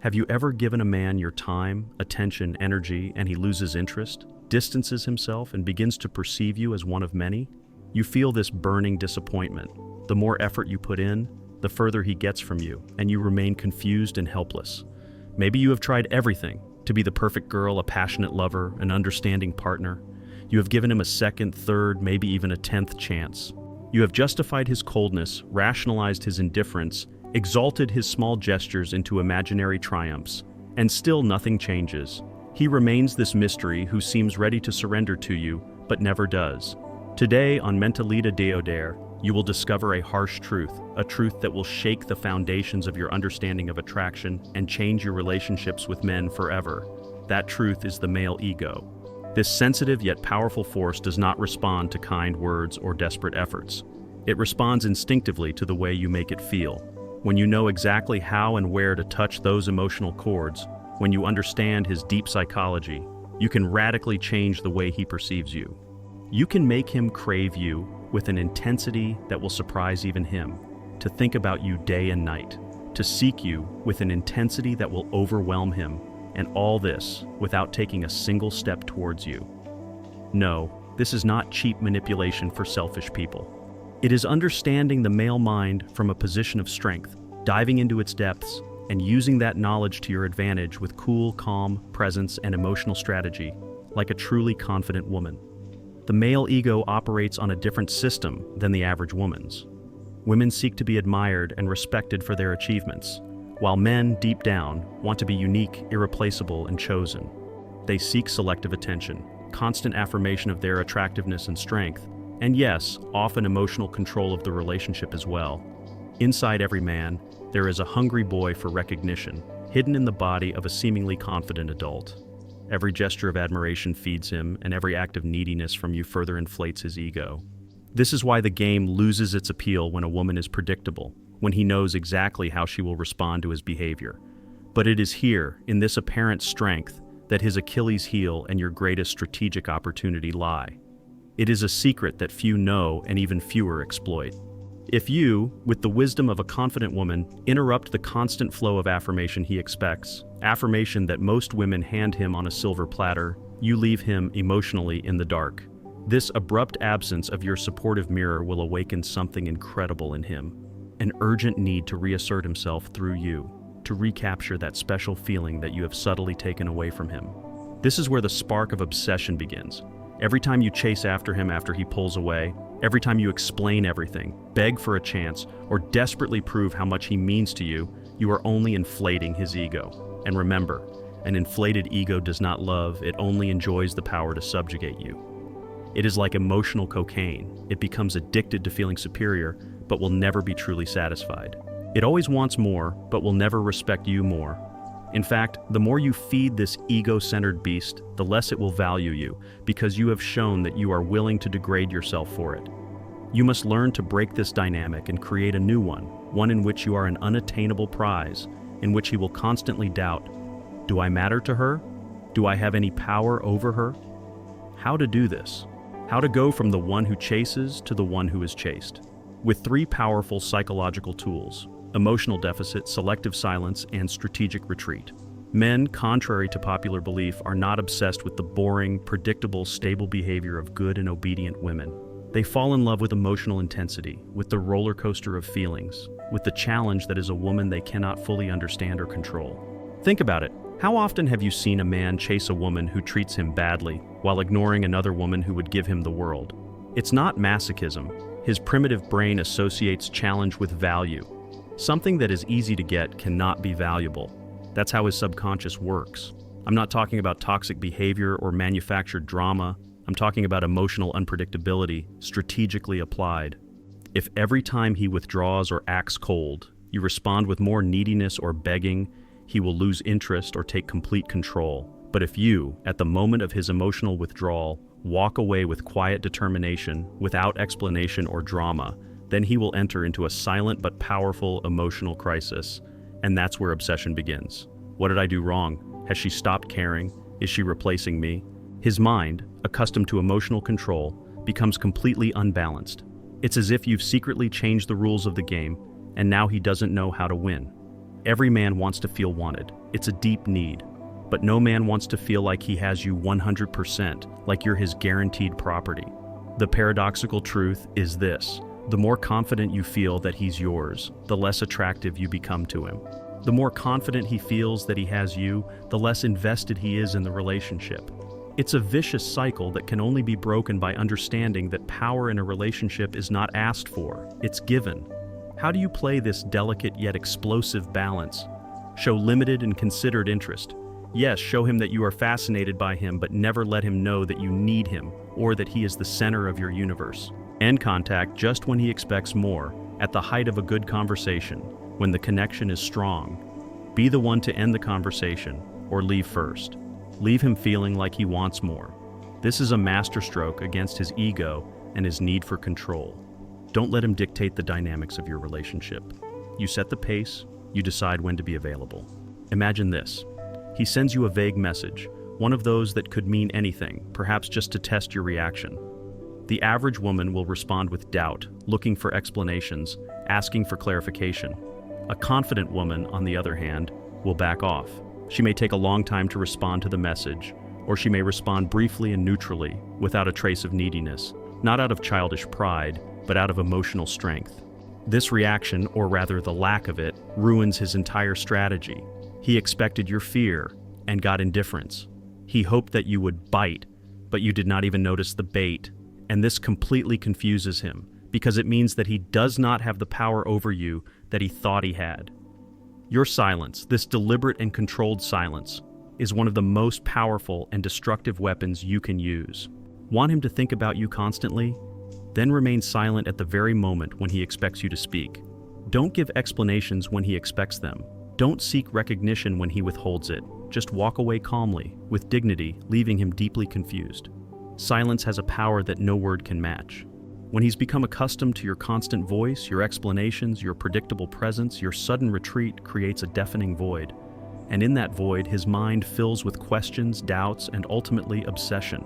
Have you ever given a man your time, attention, energy, and he loses interest, distances himself, and begins to perceive you as one of many? You feel this burning disappointment. The more effort you put in, the further he gets from you, and you remain confused and helpless. Maybe you have tried everything to be the perfect girl, a passionate lover, an understanding partner. You have given him a second, third, maybe even a 10th chance. You have justified his coldness, rationalized his indifference, exalted his small gestures into imaginary triumphs, and still nothing changes. He remains this mystery who seems ready to surrender to you, but never does. Today on Mentalita Deodare, you will discover a harsh truth, a truth that will shake the foundations of your understanding of attraction and change your relationships with men forever. That truth is the male ego. This sensitive yet powerful force does not respond to kind words or desperate efforts. It responds instinctively to the way you make it feel. When you know exactly how and where to touch those emotional chords, when you understand his deep psychology, you can radically change the way he perceives you. You can make him crave you with an intensity that will surprise even him, to think about you day and night, to seek you with an intensity that will overwhelm him, and all this without taking a single step towards you. No, this is not cheap manipulation for selfish people. It is understanding the male mind from a position of strength, diving into its depths, and using that knowledge to your advantage with cool, calm presence and emotional strategy, like a truly confident woman. The male ego operates on a different system than the average woman's. Women seek to be admired and respected for their achievements, while men, deep down, want to be unique, irreplaceable, and chosen. They seek selective attention, constant affirmation of their attractiveness and strength, and yes, often emotional control of the relationship as well. Inside every man, there is a hungry boy for recognition, hidden in the body of a seemingly confident adult. Every gesture of admiration feeds him, and every act of neediness from you further inflates his ego. This is why the game loses its appeal when a woman is predictable, when he knows exactly how she will respond to his behavior. But it is here, in this apparent strength, that his Achilles heel and your greatest strategic opportunity lie. It is a secret that few know and even fewer exploit. If you, with the wisdom of a confident woman, interrupt the constant flow of affirmation he expects, affirmation that most women hand him on a silver platter, you leave him emotionally in the dark. This abrupt absence of your supportive mirror will awaken something incredible in him, an urgent need to reassert himself through you, to recapture that special feeling that you have subtly taken away from him. This is where the spark of obsession begins. Every time you chase after him after he pulls away, every time you explain everything, beg for a chance, or desperately prove how much he means to you, you are only inflating his ego. And remember, an inflated ego does not love, it only enjoys the power to subjugate you. It is like emotional cocaine. It becomes addicted to feeling superior, but will never be truly satisfied. It always wants more, but will never respect you more. In fact, the more you feed this ego-centered beast, the less it will value you, because you have shown that you are willing to degrade yourself for it. You must learn to break this dynamic and create a new one in which you are an unattainable prize, in which he will constantly doubt, do I matter to her? Do I have any power over her? How to do this? How to go from the one who chases to the one who is chased. With 3 powerful psychological tools: emotional deficit, selective silence, and strategic retreat. Men, contrary to popular belief, are not obsessed with the boring, predictable, stable behavior of good and obedient women. They fall in love with emotional intensity, with the roller coaster of feelings, with the challenge that is a woman they cannot fully understand or control. Think about it. How often have you seen a man chase a woman who treats him badly, while ignoring another woman who would give him the world? It's not masochism. His primitive brain associates challenge with value. Something that is easy to get cannot be valuable. That's how his subconscious works. I'm not talking about toxic behavior or manufactured drama. I'm talking about emotional unpredictability, strategically applied. If every time he withdraws or acts cold, you respond with more neediness or begging, he will lose interest or take complete control. But if you, at the moment of his emotional withdrawal, walk away with quiet determination, without explanation or drama, then he will enter into a silent but powerful emotional crisis. And that's where obsession begins. What did I do wrong? Has she stopped caring? Is she replacing me? His mind, accustomed to emotional control, becomes completely unbalanced. It's as if you've secretly changed the rules of the game, and now he doesn't know how to win. Every man wants to feel wanted. It's a deep need. But no man wants to feel like he has you 100%, like you're his guaranteed property. The paradoxical truth is this: the more confident you feel that he's yours, the less attractive you become to him. The more confident he feels that he has you, the less invested he is in the relationship. It's a vicious cycle that can only be broken by understanding that power in a relationship is not asked for, it's given. How do you play this delicate yet explosive balance? Show limited and considered interest. Yes, show him that you are fascinated by him, but never let him know that you need him or that he is the center of your universe. End contact just when he expects more, at the height of a good conversation, when the connection is strong. Be the one to end the conversation, or leave first. Leave him feeling like he wants more. This is a masterstroke against his ego and his need for control. Don't let him dictate the dynamics of your relationship. You set the pace, you decide when to be available. Imagine this. He sends you a vague message, one of those that could mean anything, perhaps just to test your reaction. The average woman will respond with doubt, looking for explanations, asking for clarification. A confident woman, on the other hand, will back off. She may take a long time to respond to the message, or she may respond briefly and neutrally, without a trace of neediness, not out of childish pride, but out of emotional strength. This reaction, or rather the lack of it, ruins his entire strategy. He expected your fear and got indifference. He hoped that you would bite, but you did not even notice the bait. And this completely confuses him, because it means that he does not have the power over you that he thought he had. Your silence, this deliberate and controlled silence, is one of the most powerful and destructive weapons you can use. Want him to think about you constantly? Then remain silent at the very moment when he expects you to speak. Don't give explanations when he expects them. Don't seek recognition when he withholds it. Just walk away calmly, with dignity, leaving him deeply confused. Silence has a power that no word can match. When he's become accustomed to your constant voice, your explanations, your predictable presence, your sudden retreat creates a deafening void. And in that void, his mind fills with questions, doubts, and ultimately obsession.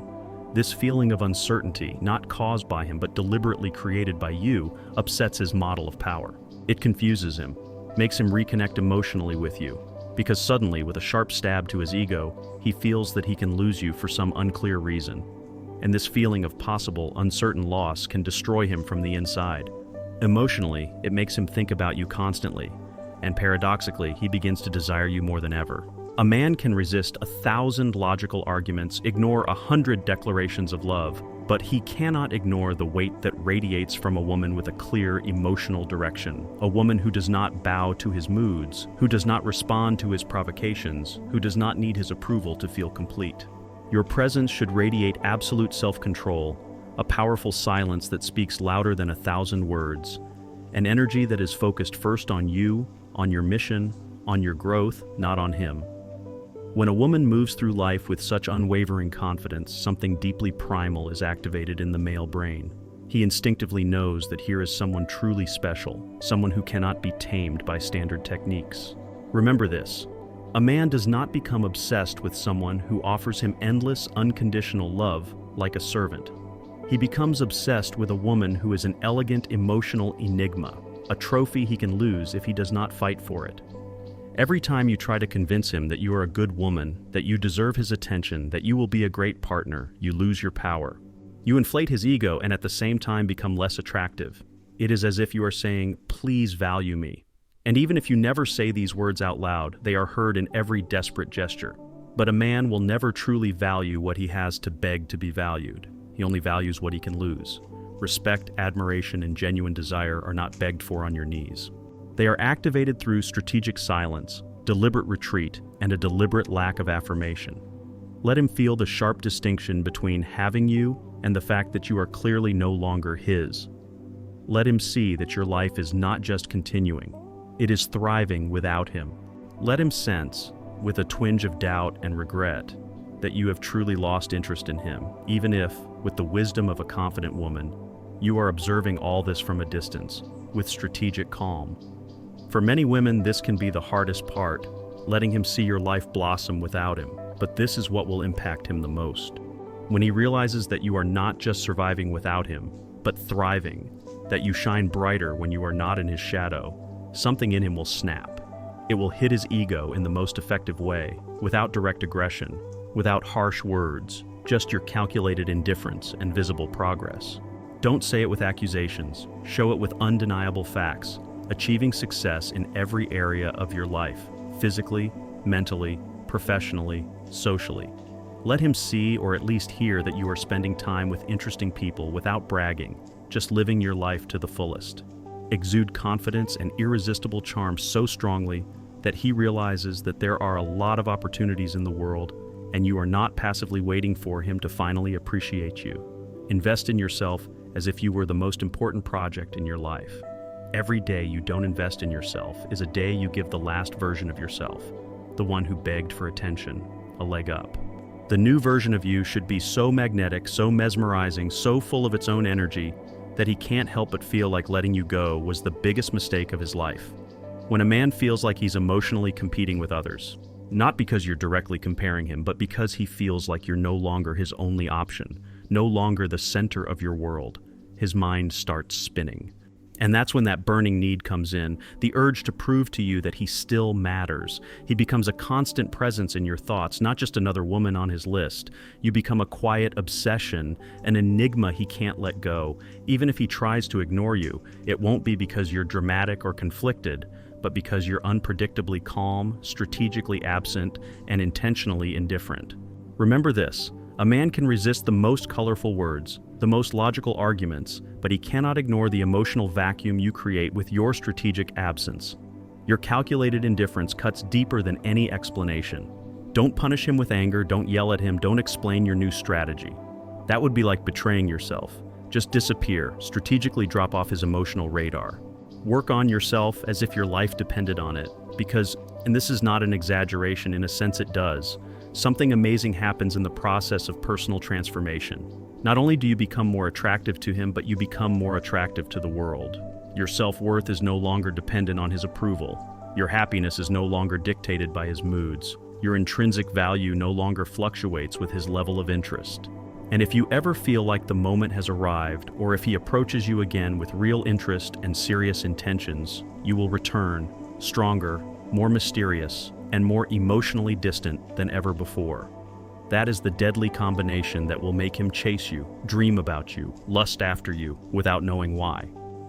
This feeling of uncertainty, not caused by him but deliberately created by you, upsets his model of power. It confuses him, makes him reconnect emotionally with you, because suddenly, with a sharp stab to his ego, he feels that he can lose you for some unclear reason. And this feeling of possible, uncertain loss can destroy him from the inside. Emotionally, it makes him think about you constantly, and paradoxically, he begins to desire you more than ever. A man can resist 1,000 logical arguments, ignore 100 declarations of love, but he cannot ignore the weight that radiates from a woman with a clear emotional direction, a woman who does not bow to his moods, who does not respond to his provocations, who does not need his approval to feel complete. Your presence should radiate absolute self-control, a powerful silence that speaks louder than 1,000 words, an energy that is focused first on you, on your mission, on your growth, not on him. When a woman moves through life with such unwavering confidence, something deeply primal is activated in the male brain. He instinctively knows that here is someone truly special, someone who cannot be tamed by standard techniques. Remember this: a man does not become obsessed with someone who offers him endless, unconditional love like a servant. He becomes obsessed with a woman who is an elegant, emotional enigma, a trophy he can lose if he does not fight for it. Every time you try to convince him that you are a good woman, that you deserve his attention, that you will be a great partner, you lose your power. You inflate his ego and at the same time become less attractive. It is as if you are saying, "Please value me." And even if you never say these words out loud, they are heard in every desperate gesture. But a man will never truly value what he has to beg to be valued. He only values what he can lose. Respect, admiration, and genuine desire are not begged for on your knees. They are activated through strategic silence, deliberate retreat, and a deliberate lack of affirmation. Let him feel the sharp distinction between having you and the fact that you are clearly no longer his. Let him see that your life is not just continuing, it is thriving without him. Let him sense, with a twinge of doubt and regret, that you have truly lost interest in him, even if, with the wisdom of a confident woman, you are observing all this from a distance, with strategic calm. For many women, this can be the hardest part, letting him see your life blossom without him, but this is what will impact him the most. When he realizes that you are not just surviving without him, but thriving, that you shine brighter when you are not in his shadow, something in him will snap. It will hit his ego in the most effective way, without direct aggression, without harsh words, just your calculated indifference and visible progress. Don't say it with accusations, show it with undeniable facts, achieving success in every area of your life, physically, mentally, professionally, socially. Let him see or at least hear that you are spending time with interesting people without bragging, just living your life to the fullest. Exude confidence and irresistible charm so strongly that he realizes that there are a lot of opportunities in the world and you are not passively waiting for him to finally appreciate you. Invest in yourself as if you were the most important project in your life. Every day you don't invest in yourself is a day you give the last version of yourself, the one who begged for attention, a leg up. The new version of you should be so magnetic, so mesmerizing, so full of its own energy that he can't help but feel like letting you go was the biggest mistake of his life. When a man feels like he's emotionally competing with others, not because you're directly comparing him, but because he feels like you're no longer his only option, no longer the center of your world, his mind starts spinning. And that's when that burning need comes in, the urge to prove to you that he still matters. He becomes a constant presence in your thoughts, not just another woman on his list. You become a quiet obsession, an enigma he can't let go. Even if he tries to ignore you, it won't be because you're dramatic or conflicted, but because you're unpredictably calm, strategically absent, and intentionally indifferent. Remember this, a man can resist the most colorful words, the most logical arguments, but he cannot ignore the emotional vacuum you create with your strategic absence. Your calculated indifference cuts deeper than any explanation. Don't punish him with anger, don't yell at him, don't explain your new strategy. That would be like betraying yourself. Just disappear, strategically drop off his emotional radar. Work on yourself as if your life depended on it, because, and this is not an exaggeration, in a sense it does, something amazing happens in the process of personal transformation. Not only do you become more attractive to him, but you become more attractive to the world. Your self-worth is no longer dependent on his approval. Your happiness is no longer dictated by his moods. Your intrinsic value no longer fluctuates with his level of interest. And if you ever feel like the moment has arrived, or if he approaches you again with real interest and serious intentions, you will return, stronger, more mysterious, and more emotionally distant than ever before. That is the deadly combination that will make him chase you, dream about you, lust after you, without knowing why.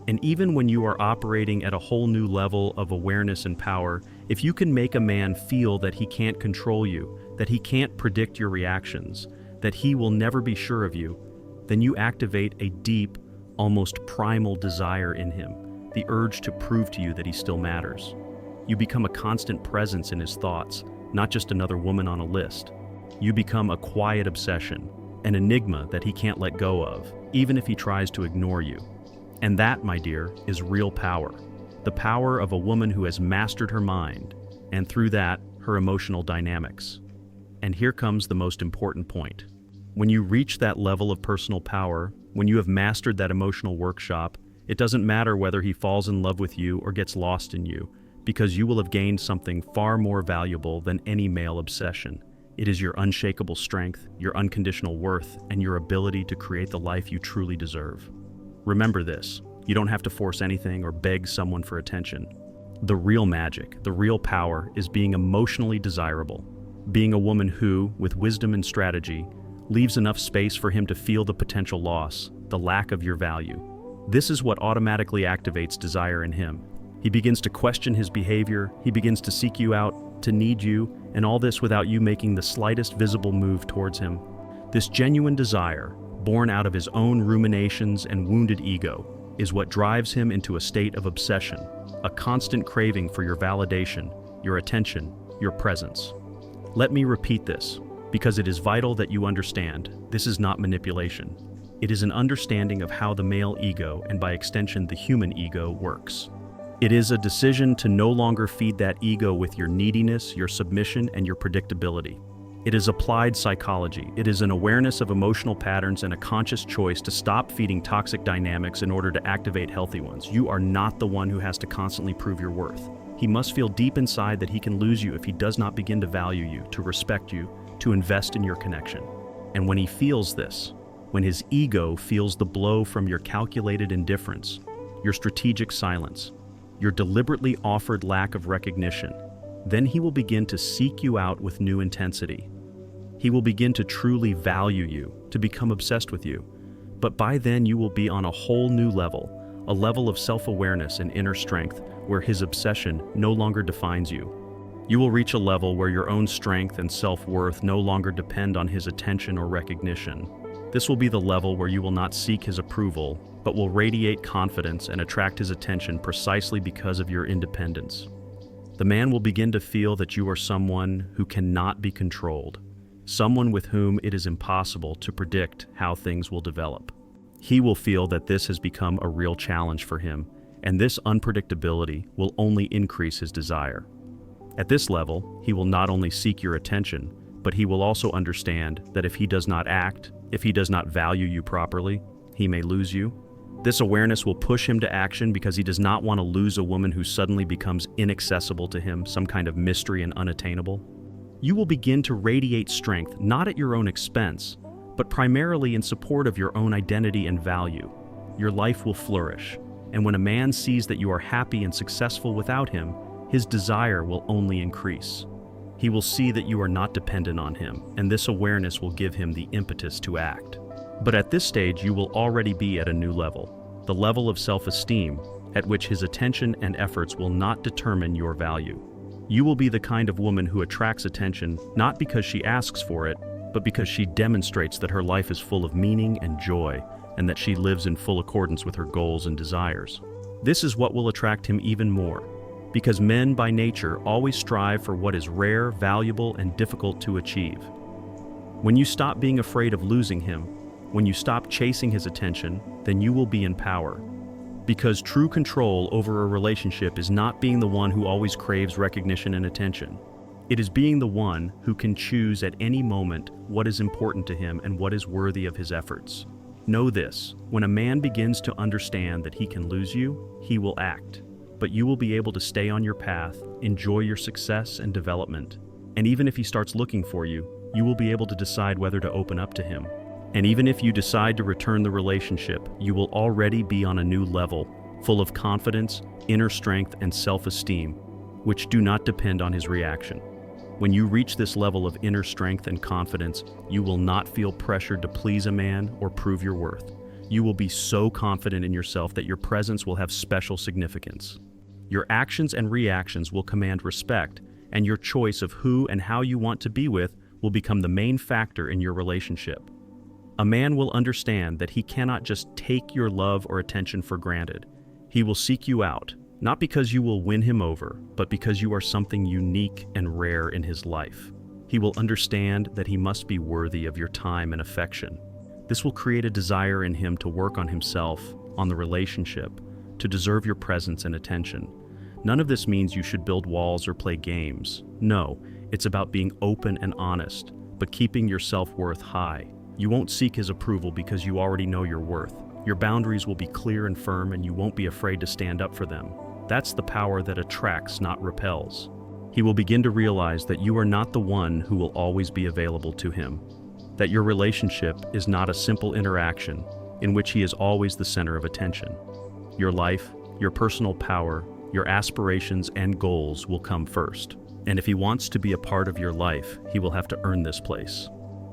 And even when you are operating at a whole new level of awareness and power, if you can make a man feel that he can't control you, that he can't predict your reactions, that he will never be sure of you, then you activate a deep, almost primal desire in him, the urge to prove to you that he still matters. You become a constant presence in his thoughts, not just another woman on a list. You become a quiet obsession, an enigma that he can't let go of, even if he tries to ignore you. And that, my dear, is real power. The power of a woman who has mastered her mind, and through that, her emotional dynamics. And here comes the most important point. When you reach that level of personal power, when you have mastered that emotional workshop, it doesn't matter whether he falls in love with you or gets lost in you, because you will have gained something far more valuable than any male obsession. It is your unshakable strength, your unconditional worth, and your ability to create the life you truly deserve. Remember this, you don't have to force anything or beg someone for attention. The real magic, the real power, is being emotionally desirable. Being a woman who, with wisdom and strategy, leaves enough space for him to feel the potential loss, the lack of your value. This is what automatically activates desire in him. He begins to question his behavior, he begins to seek you out, to need you, and all this without you making the slightest visible move towards him. This genuine desire, born out of his own ruminations and wounded ego, is what drives him into a state of obsession, a constant craving for your validation, your attention, your presence. Let me repeat this, because it is vital that you understand, this is not manipulation. It is an understanding of how the male ego, and by extension the human ego, works. It is a decision to no longer feed that ego with your neediness, your submission, and your predictability. It is applied psychology. It is an awareness of emotional patterns and a conscious choice to stop feeding toxic dynamics in order to activate healthy ones. You are not the one who has to constantly prove your worth. He must feel deep inside that he can lose you if he does not begin to value you, to respect you, to invest in your connection. And when he feels this, when his ego feels the blow from your calculated indifference, your strategic silence, your deliberately offered lack of recognition, Then he will begin to seek you out with new intensity. He will begin to truly value you, to become obsessed with you. But by then you will be on a whole new level, a level of self-awareness and inner strength where his obsession no longer defines you. You will reach a level where your own strength and self-worth no longer depend on his attention or recognition. This will be the level where you will not seek his approval, but will radiate confidence and attract his attention precisely because of your independence. The man will begin to feel that you are someone who cannot be controlled, someone with whom it is impossible to predict how things will develop. He will feel that this has become a real challenge for him, and this unpredictability will only increase his desire. At this level, he will not only seek your attention, but he will also understand that if he does not act, if he does not value you properly, he may lose you. This awareness will push him to action because he does not want to lose a woman who suddenly becomes inaccessible to him, some kind of mystery and unattainable. You will begin to radiate strength, not at your own expense, but primarily in support of your own identity and value. Your life will flourish, and when a man sees that you are happy and successful without him, his desire will only increase. He will see that you are not dependent on him, and this awareness will give him the impetus to act. But at this stage, you will already be at a new level, the level of self-esteem, at which his attention and efforts will not determine your value. You will be the kind of woman who attracts attention not because she asks for it, but because she demonstrates that her life is full of meaning and joy, and that she lives in full accordance with her goals and desires. This is what will attract him even more, because men by nature always strive for what is rare, valuable, and difficult to achieve. When you stop being afraid of losing him, when you stop chasing his attention, then you will be in power. Because true control over a relationship is not being the one who always craves recognition and attention. It is being the one who can choose at any moment what is important to him and what is worthy of his efforts. Know this, when a man begins to understand that he can lose you, he will act. But you will be able to stay on your path, enjoy your success and development. And even if he starts looking for you, you will be able to decide whether to open up to him. And even if you decide to return the relationship, you will already be on a new level, full of confidence, inner strength, and self-esteem, which do not depend on his reaction. When you reach this level of inner strength and confidence, you will not feel pressured to please a man or prove your worth. You will be so confident in yourself that your presence will have special significance. Your actions and reactions will command respect, and your choice of who and how you want to be with will become the main factor in your relationship. A man will understand that he cannot just take your love or attention for granted. He will seek you out, not because you will win him over, but because you are something unique and rare in his life. He will understand that he must be worthy of your time and affection. This will create a desire in him to work on himself, on the relationship, to deserve your presence and attention. None of this means you should build walls or play games. No, it's about being open and honest, but keeping your self-worth high. You won't seek his approval because you already know your worth. Your boundaries will be clear and firm, and you won't be afraid to stand up for them. That's the power that attracts, not repels. He will begin to realize that you are not the one who will always be available to him, that your relationship is not a simple interaction in which he is always the center of attention. Your life, your personal power, your aspirations and goals will come first. And if he wants to be a part of your life, he will have to earn this place.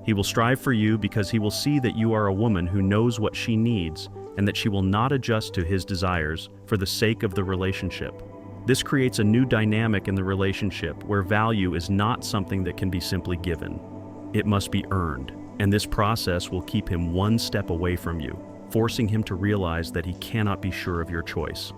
He will strive for you because he will see that you are a woman who knows what she needs and that she will not adjust to his desires for the sake of the relationship. This creates a new dynamic in the relationship where value is not something that can be simply given. It must be earned, and this process will keep him one step away from you, forcing him to realize that he cannot be sure of your choice.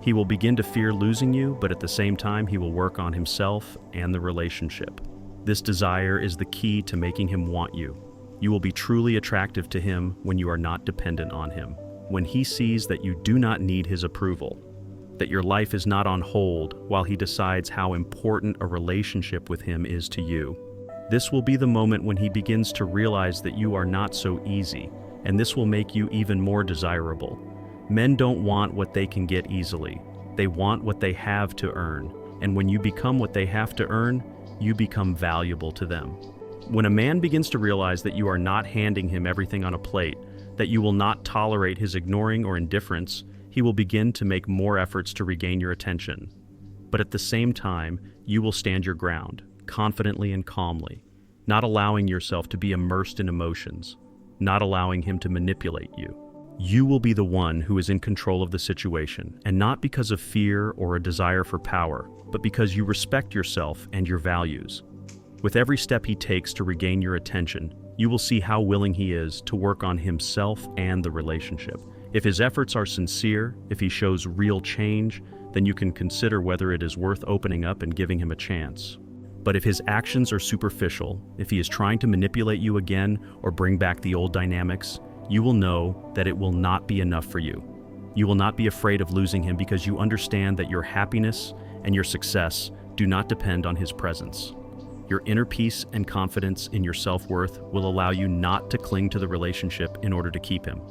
He will begin to fear losing you, but at the same time he will work on himself and the relationship. This desire is the key to making him want you. You will be truly attractive to him when you are not dependent on him, when he sees that you do not need his approval, that your life is not on hold while he decides how important a relationship with him is to you. This will be the moment when he begins to realize that you are not so easy, and this will make you even more desirable. Men don't want what they can get easily. They want what they have to earn, and when you become what they have to earn, you become valuable to them. When a man begins to realize that you are not handing him everything on a plate, that you will not tolerate his ignoring or indifference, he will begin to make more efforts to regain your attention. but at the same time, you will stand your ground, confidently and calmly, not allowing yourself to be immersed in emotions, not allowing him to manipulate you. You will be the one who is in control of the situation, and not because of fear or a desire for power, but because you respect yourself and your values. With every step he takes to regain your attention, you will see how willing he is to work on himself and the relationship. If his efforts are sincere, if he shows real change, then you can consider whether it is worth opening up and giving him a chance. But if his actions are superficial, if he is trying to manipulate you again or bring back the old dynamics, you will know that it will not be enough for you. You will not be afraid of losing him because you understand that your happiness and your success do not depend on his presence. Your inner peace and confidence in your self-worth will allow you not to cling to the relationship in order to keep him.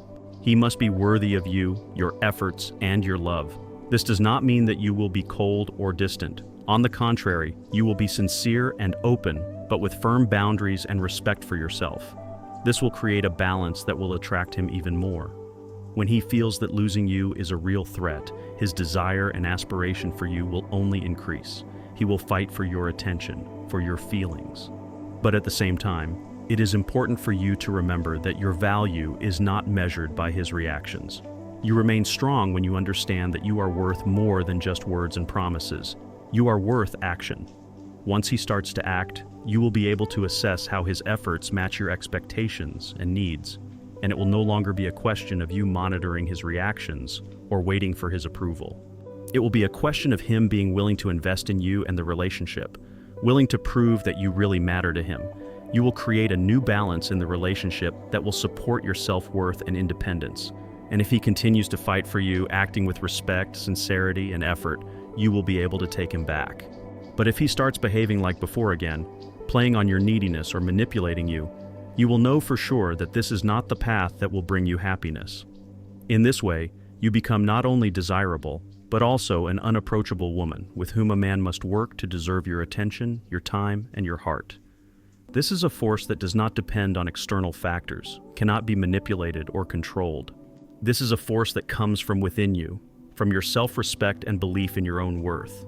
He must be worthy of you, your efforts, and your love. This does not mean that you will be cold or distant. On the contrary, you will be sincere and open, but with firm boundaries and respect for yourself. This will create a balance that will attract him even more. When he feels that losing you is a real threat, his desire and aspiration for you will only increase. He will fight for your attention, for your feelings. But at the same time, it is important for you to remember that your value is not measured by his reactions. You remain strong when you understand that you are worth more than just words and promises. You are worth action. Once he starts to act, you will be able to assess how his efforts match your expectations and needs, and it will no longer be a question of you monitoring his reactions or waiting for his approval. It will be a question of him being willing to invest in you and the relationship, willing to prove that you really matter to him. You will create a new balance in the relationship that will support your self-worth and independence. And if he continues to fight for you, acting with respect, sincerity, and effort, you will be able to take him back. But if he starts behaving like before again, playing on your neediness or manipulating you, you will know for sure that this is not the path that will bring you happiness. In this way, you become not only desirable, but also an unapproachable woman with whom a man must work to deserve your attention, your time, and your heart. This is a force that does not depend on external factors, cannot be manipulated or controlled. This is a force that comes from within you, from your self-respect and belief in your own worth.